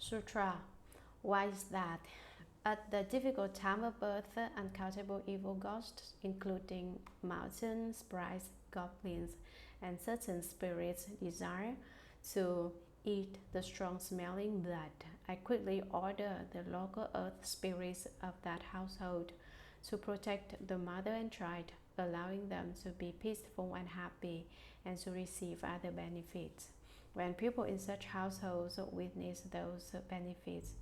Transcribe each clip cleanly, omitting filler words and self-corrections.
Sutra. Why is that? At the difficult time of birth, uncountable evil ghosts, including mountain sprites, goblins, and certain spirits, desire to eat the strong-smelling blood. I quickly order the local earth spirits of that household to protect the mother and child, allowing them to be peaceful and happy and to receive other benefits. When people in such households witness those benefits,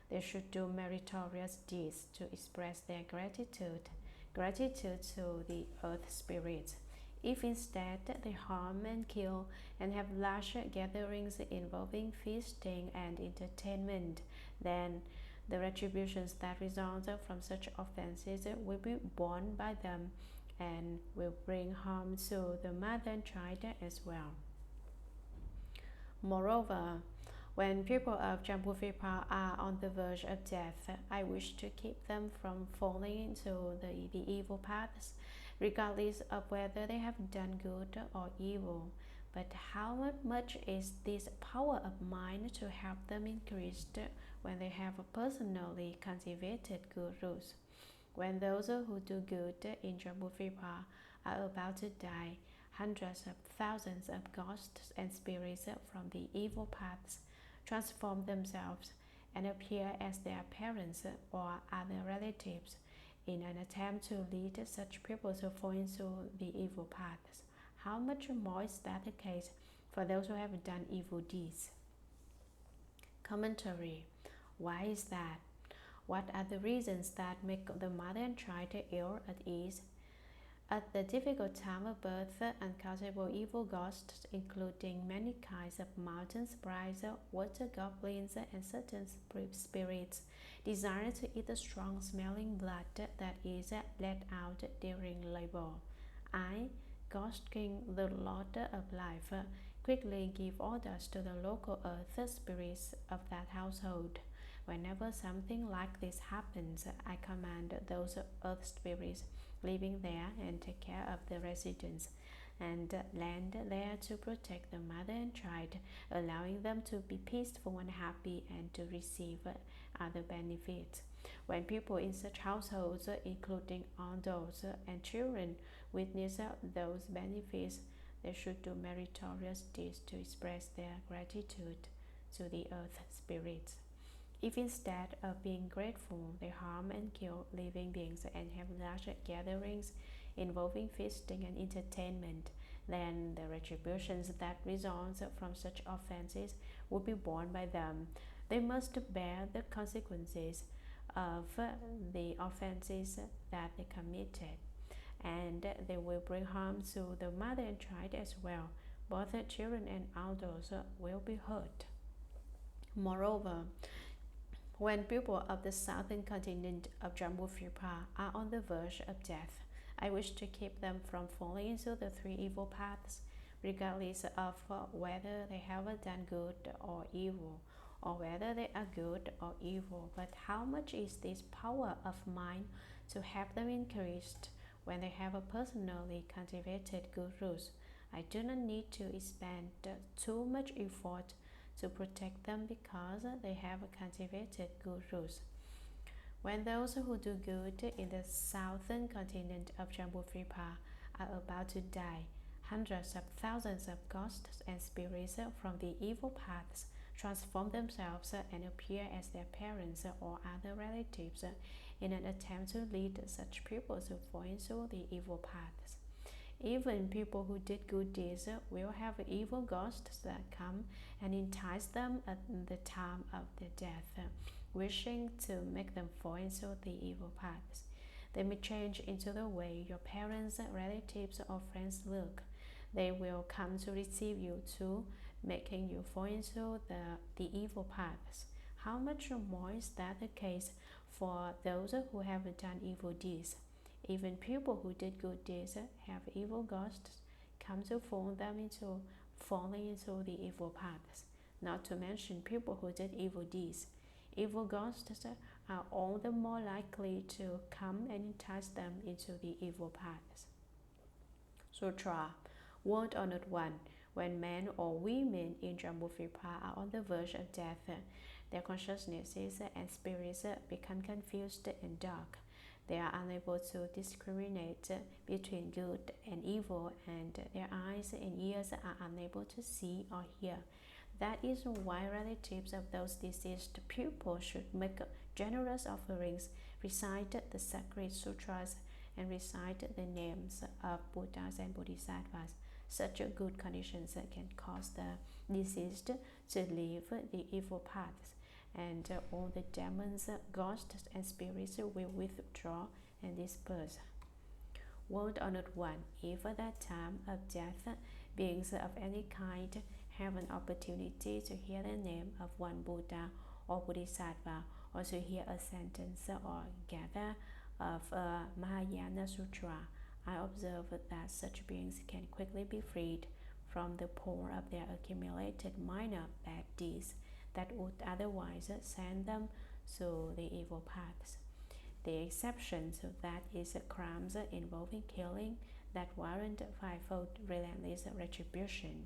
they should do meritorious deeds to express their gratitude to the earth spirits. If instead they harm and kill and have large gatherings involving feasting and entertainment, then the retributions that result from such offenses will be borne by them and will bring harm to the mother and child as well. Moreover, when people of Jambudvipa are on the verge of death, I wish to keep them from falling into the evil paths, regardless of whether they have done good or evil. But how much is this power of mind to help them increased when they have personally cultivated gurus? When those who do good in Jambudvipa are about to die, hundreds of thousands of ghosts and spirits from the evil paths transform themselves and appear as their parents or other relatives in an attempt to lead such people to fall into the evil paths. How much more is that the case for those who have done evil deeds? Commentary. Why is that? What are the reasons that make the mother and child ill at ease? At the difficult time of birth, uncountable evil ghosts, including many kinds of mountain sprites, water goblins, and certain spirits, desire to eat the strong-smelling blood that is let out during labor. I, Ghost King, the Lord of Life, quickly give orders to the local earth spirits of that household. Whenever something like this happens, I command those earth spirits living there and take care of the residents, and land there to protect the mother and child, allowing them to be peaceful and happy and to receive other benefits. When people in such households, including adults and children, witness those benefits, they should do meritorious deeds to express their gratitude to the earth spirits. If instead of being grateful, they harm and kill living beings and have large gatherings involving feasting and entertainment, then the retributions that result from such offenses will be borne by them. They must bear the consequences of the offenses that they committed, and they will bring harm to the mother and child as well. Both the children and adults will be hurt. Moreover, when people of the southern continent of Jambudvipa are on the verge of death, I wish to keep them from falling into the three evil paths, regardless of whether they have done good or evil, or whether they are good or evil. But how much is this power of mine to help them increased when they have personally cultivated gurus? I do not need to expend too much effort to protect them because they have cultivated gurus. When those who do good in the southern continent of Jambudvipa are about to die, hundreds of thousands of ghosts and spirits from the evil paths transform themselves and appear as their parents or other relatives in an attempt to lead such people to fall into the evil paths. Even people who did good deeds will have evil ghosts that come and entice them at the time of their death, wishing to make them fall into the evil paths. They may change into the way your parents, relatives, or friends look. They will come to receive you too, making you fall into the evil paths. How much more is that the case for those who have done evil deeds? Even people who did good deeds have evil ghosts come to fool them into falling into the evil paths, not to mention people who did evil deeds. Evil ghosts are all the more likely to come and entice them into the evil paths. Sutra. Word Honored One. When men or women in Jambudvipa are on the verge of death, Their consciousnesses and spirits become confused and dark. They are unable to discriminate between good and evil, and their eyes and ears are unable to see or hear. That is why relatives of those deceased pupils should make generous offerings, recite the sacred sutras, and recite the names of Buddhas and Bodhisattvas. Such good conditions can cause the deceased to leave the evil paths, and all the demons, ghosts, and spirits will withdraw and disperse. World Honored One, if at that time of death beings of any kind have an opportunity to hear the name of one Buddha or Bodhisattva, or to hear a sentence or gather of a Mahayana Sutra, I observe that such beings can quickly be freed from the pull of their accumulated minor bad deeds that would otherwise send them to the evil paths. The exception to that is crimes involving killing that warrant fivefold relentless retribution.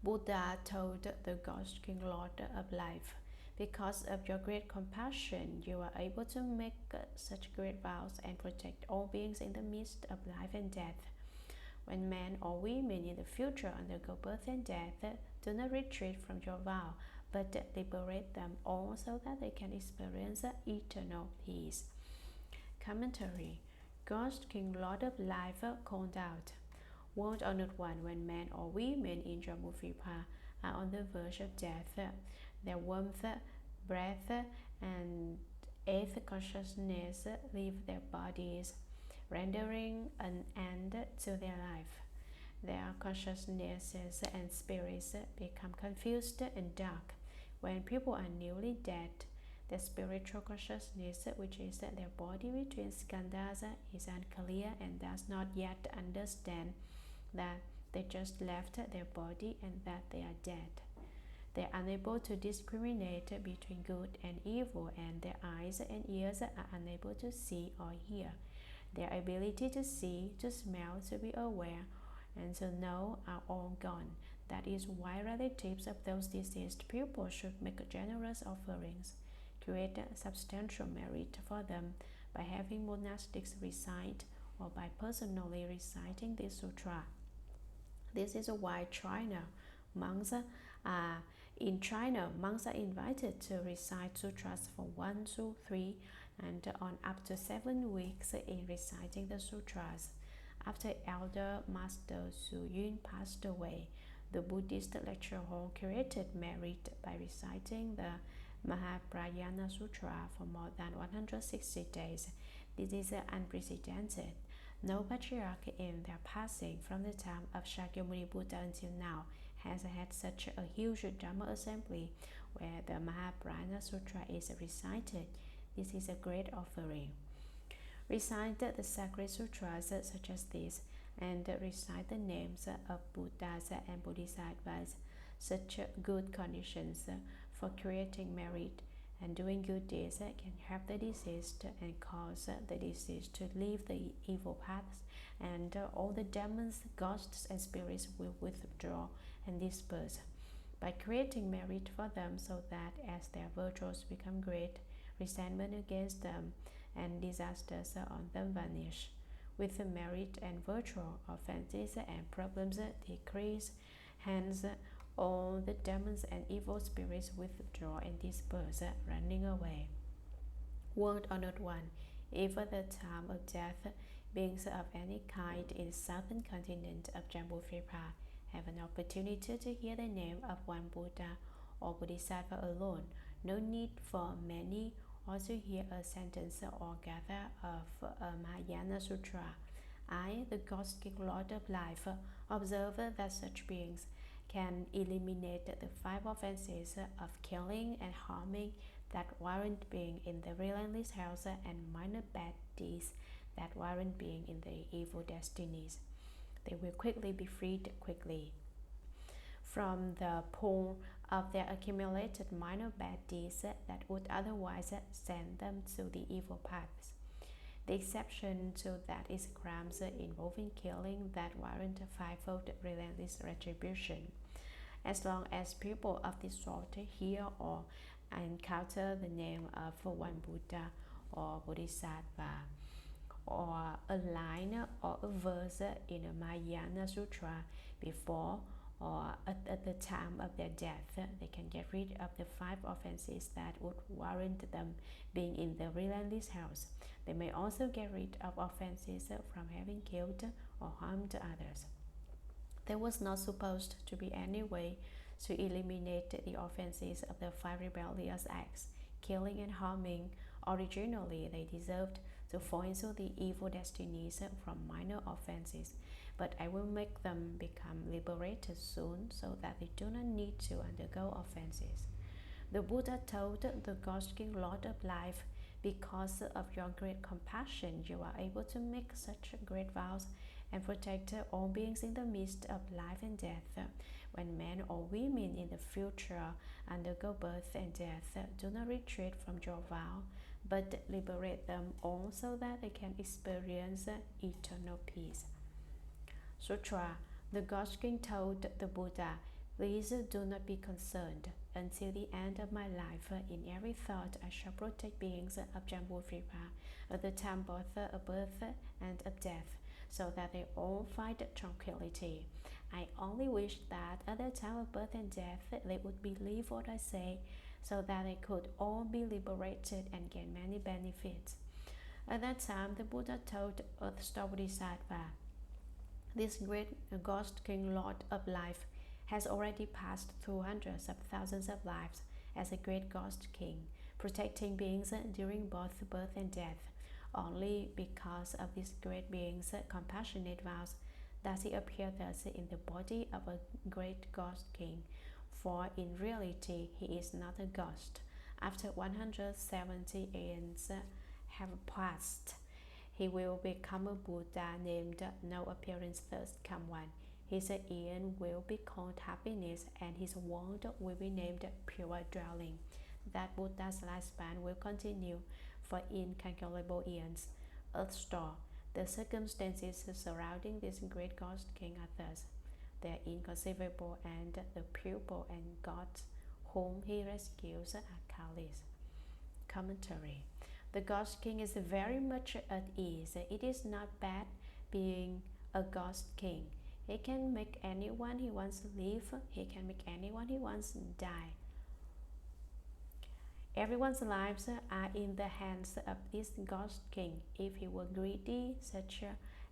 Buddha told the Ghost King Lord of Life, because of your great compassion, you are able to make such great vows and protect all beings in the midst of life and death. When men or women in the future undergo birth and death, do not retreat from your vow, but liberate them all so that they can experience eternal peace. Commentary. Ghost King Lord of Life called out, World Honored One, when men or women in Jambuvipa are on the verge of death, their warmth, breath, and eighth consciousness leave their bodies, rendering an end to their life. Their consciousnesses and spirits become confused and dark. When people are newly dead, their spiritual consciousness, which is their body between skandhas, is unclear and does not yet understand that they just left their body and that they are dead. They are unable to discriminate between good and evil, and their eyes and ears are unable to see or hear. Their ability to see, to smell, to be aware, and to know are all gone. That is why relatives of those deceased pupils should make generous offerings, create substantial merit for them by having monastics recite or by personally reciting the sutra. This is why in China, monks are invited to recite sutras for 1, 2, 3, and on up to 7 weeks in reciting the sutras. After Elder Master Su Yun passed away, the Buddhist lecture hall created merit by reciting the Mahaprayana Sutra for more than 160 days. This is unprecedented. No patriarch in their passing from the time of Shakyamuni Buddha until now has had such a huge Dharma assembly where the Mahaprayana Sutra is recited. This is a great offering. Recite the sacred sutras such as this, and recite the names of Buddhas and Bodhisattvas. Such good conditions for creating merit and doing good deeds can help the deceased and cause the deceased to leave the evil paths, and all the demons, ghosts, and spirits will withdraw and disperse. By creating merit for them so that as their virtues become great, resentment against them and disasters on them vanish. With the merit and virtue, offenses and problems decrease, hence all the demons and evil spirits withdraw and disperse, running away. World Honored One, if at the time of death, beings of any kind in the southern continent of Jambuvipa have an opportunity to hear the name of one Buddha or Bodhisattva alone, no need for many, or to hear a sentence or gather of a Mahayana Sutra. I, the Ghost King Lord of Life, observe that such beings can eliminate the 5 offenses of killing and harming that warrant being in the relentless hells, and minor bad deeds that warrant being in the evil destinies. They will quickly be freed from the pull of their accumulated minor bad deeds that would otherwise send them to the evil paths. The exception to that is crimes involving killing that warrant 5-fold relentless retribution. As long as people of this sort hear or encounter the name of one Buddha or Bodhisattva, or a line or a verse in a Mahayana Sutra before or at the time of their death, they can get rid of the 5 offenses that would warrant them being in the relentless house. They may also get rid of offenses from having killed or harmed others. There was not supposed to be any way to eliminate the offenses of the 5 rebellious acts, killing and harming. Originally, they deserved to fall into the evil destinies from minor offenses, but I will make them become liberated soon so that they do not need to undergo offenses. The Buddha told the Ghost King, Lord of Life, because of your great compassion, you are able to make such great vows and protect all beings in the midst of life and death. When men or women in the future undergo birth and death, do not retreat from your vow, but liberate them all so that they can experience eternal peace. Sutra. The Ghost King told the Buddha, please do not be concerned. Until the end of my life, in every thought I shall protect beings of Jambudvipa at the time both of birth and of death, so that they all find tranquility. I only wish that at the time of birth and death they would believe what I say, so that they could all be liberated and gain many benefits. At that time, the Buddha told Earthstar Bodhisattva, this great Ghost King, Lord of Life, has already passed through hundreds of thousands of lives as a great Ghost King, protecting beings during both birth and death. Only because of this great being's compassionate vows does he appear thus in the body of a great Ghost King, for in reality he is not a ghost. After 170 aeons have passed, he will become a Buddha named No Appearance Thus Come One. His aeon will be called happiness, and his world will be named pure dwelling. That Buddha's lifespan will continue for incalculable eons. Earthstar. The circumstances surrounding this great Ghost King are thus. They are inconceivable, and the pupil and gods whom he rescues are Kalis. Commentary. The Ghost King is very much at ease. It is not bad being a Ghost King. He can make anyone he wants live. He can make anyone he wants die. Everyone's lives are in the hands of this Ghost King. If he were greedy, such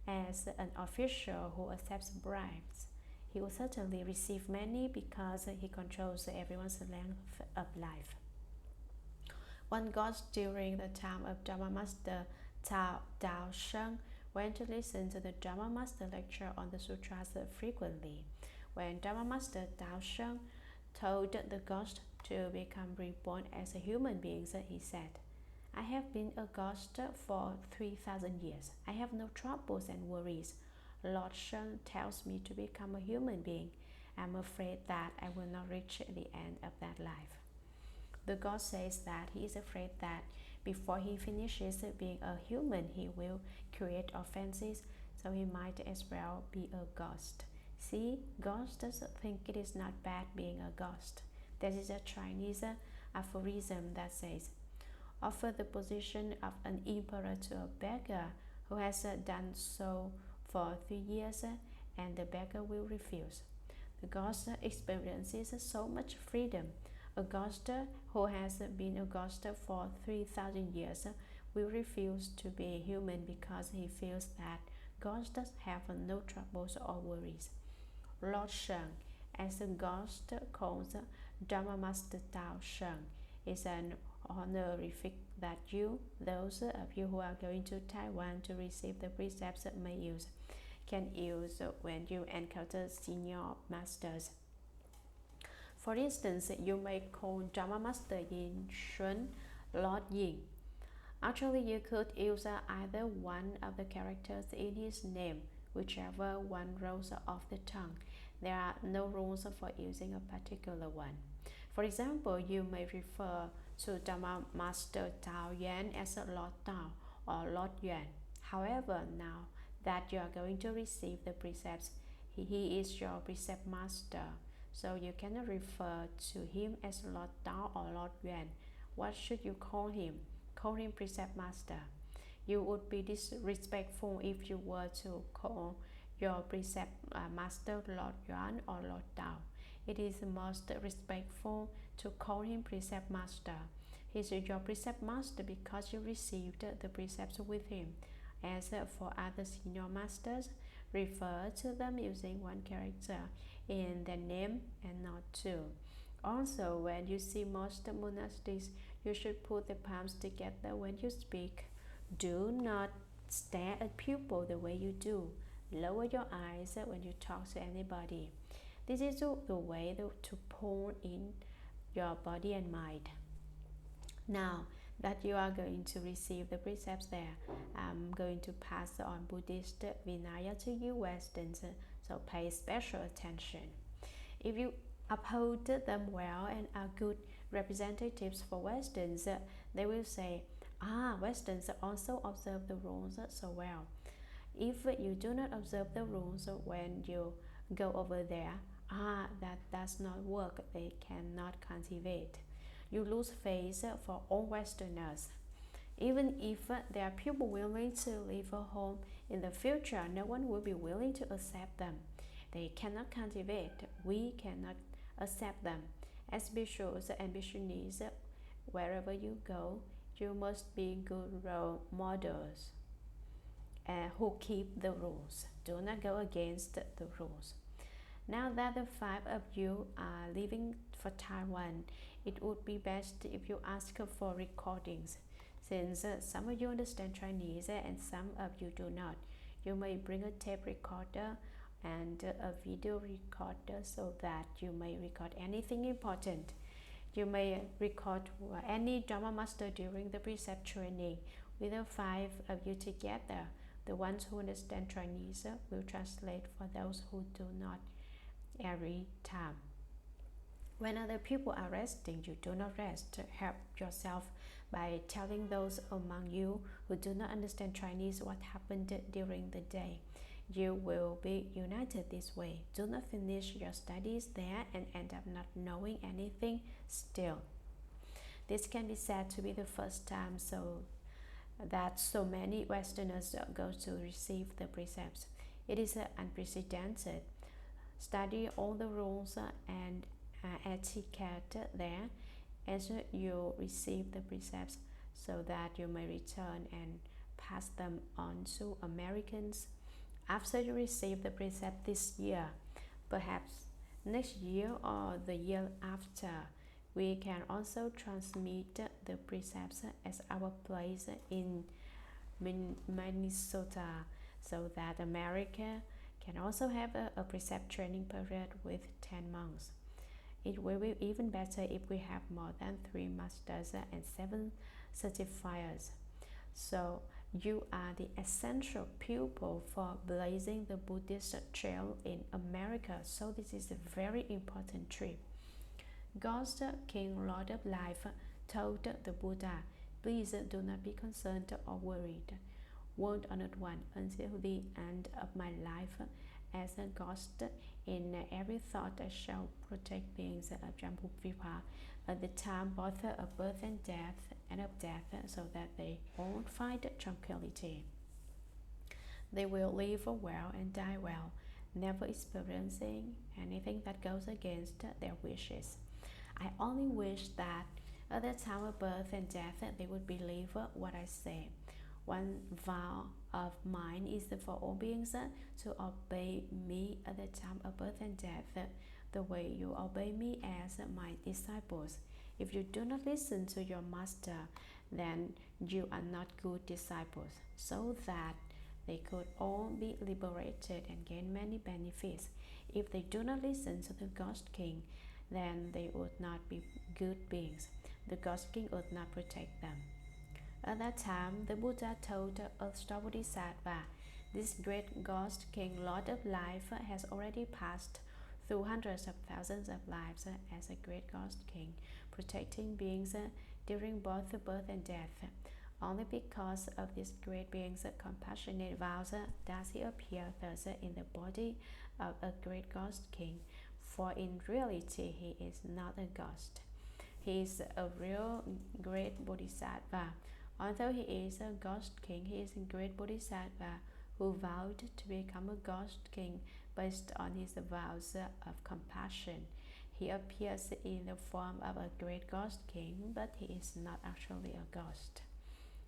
as an official who accepts bribes, he will certainly receive many because he controls everyone's length of life. One ghost during the time of Dharma Master Dao Sheng went to listen to the Dharma Master lecture on the sutras frequently. When Dharma Master Dao Sheng told the ghost to become reborn as a human being, he said, I have been a ghost for 3,000 years. I have no troubles and worries. Lord Sheng tells me to become a human being. I'm afraid that I will not reach the end of that life. The ghost says that he is afraid that before he finishes being a human, he will create offenses, so he might as well be a ghost. See, ghosts think it is not bad being a ghost. There is a Chinese aphorism that says, offer the position of an emperor to a beggar who has done so for 3 years, and the beggar will refuse. The ghost experiences so much freedom. A ghost who has been a ghost for 3,000 years will refuse to be a human because he feels that ghosts have no troubles or worries. Lord Sheng, as a ghost called Dharma Master Dao Sheng, is an honorific that you, those of you who are going to Taiwan to receive the precepts may use, can use when you encounter senior masters. For instance, you may call Dharma Master Yin Shun Lord Yin. Actually, you could use either one of the characters in his name, whichever one rolls off the tongue. There are no rules for using a particular one. For example, you may refer to Dharma Master Tao Yuan as Lord Tao or Lord Yuan. However, now that you are going to receive the precepts, he is your precept master. so you cannot refer to him as Lord Tao or Lord Yuan. What should you call him? Call him Precept Master. You would be disrespectful if you were to call your Precept Master Lord Yuan or Lord Tao. It is most respectful to call him Precept Master. He is your Precept Master because you received the precepts with him. As for other senior masters, refer to them using one character in their name and not two. Also, when you see most monastics, you should put the palms together when you speak. Do not stare at people the way you do. Lower your eyes when you talk to anybody. This is the way to pour in your body and mind. Now that you are going to receive the precepts there, I'm going to pass on Buddhist Vinaya to you Westerns, so pay special attention. If you uphold them well and are good representatives for Westerns, they will say, Westerns also observe the rules so well. If you do not observe the rules when you go over there, that does not work, they cannot cultivate. You lose faith for all Westerners. Even if there are people willing to leave a home in the future, no one will be willing to accept them. They cannot cultivate. We cannot accept them. As bhikshus and bhikshunis, wherever you go, you must be good role models who keep the rules. Do not go against the rules. Now that the 5 of you are leaving for Taiwan, it would be best if you ask for recordings. Since some of you understand Chinese and some of you do not, you may bring a tape recorder and a video recorder so that you may record anything important. You may record any Dharma master during the precept training. With the 5 of you together, the ones who understand Chinese will translate for those who do not every time. When other people are resting, you do not rest. Help yourself by telling those among you who do not understand Chinese what happened during the day. You will be united this way. Do not finish your studies there and end up not knowing anything still. This can be said to be the first time that so many Westerners go to receive the precepts. It is unprecedented. Study all the rules and etiquette there as you receive the precepts so that you may return and pass them on to Americans. After you receive the precept this year, perhaps next year or the year after, we can also transmit the precepts as our place in Minnesota so that America can also have a precept training period with 10 months. It will be even better if we have more than 3 masters and 7 certifiers. So you are the essential pupil for blazing the Buddhist trail in America. So this is a very important trip. God's King, Lord of Life, told the Buddha, please do not be concerned or worried. Won't honored one until the end of my life. As a ghost, in every thought I shall protect beings of Jambudvipa at the time both of birth and of death, so that they all find tranquility. They will live well and die well, never experiencing anything that goes against their wishes. I only wish that at the time of birth and death they would believe what I say. One vow of mine is for all beings to obey me at the time of birth and death, the way you obey me as my disciples. If you do not listen to your master, then you are not good disciples, so that they could all be liberated and gain many benefits. If they do not listen to the Ghost King, then they would not be good beings. The Ghost King would not protect them. At that time, the Buddha told Amitabha Bodhisattva, this great Ghost King, Lord of Life, has already passed through hundreds of thousands of lives as a great Ghost King, protecting beings during both birth and death. Only because of this great being's compassionate vows does he appear thus in the body of a great Ghost King. for in reality he is not a ghost. He is a real great Bodhisattva. Although he is a ghost king, he is a great Bodhisattva who vowed to become a ghost king based on his vows of compassion. He appears in the form of a great ghost king, but he is not actually a ghost.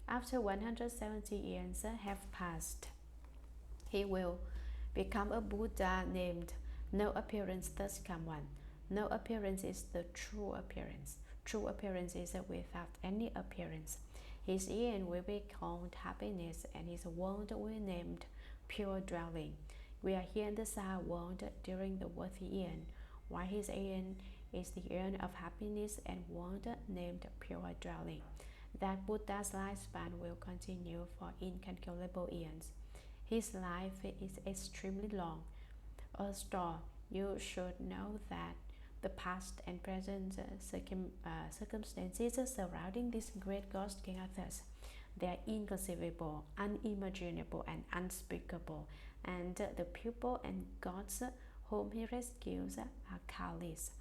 After 170 years have passed, he will become a Buddha named No Appearance Thus Come One. No appearance is the true appearance. True appearance is without any appearance. His end will be called happiness, and his world will be named pure dwelling. We are here in the Saha world during the worthy end, while his end is the end of happiness and world named pure dwelling. That Buddha's lifespan will continue for incalculable eons. His life is extremely long. Although you should know that the past and present circumstances surrounding this great ghost king are thus. They are inconceivable, unimaginable, and unspeakable, and the people and gods whom he rescues are countless.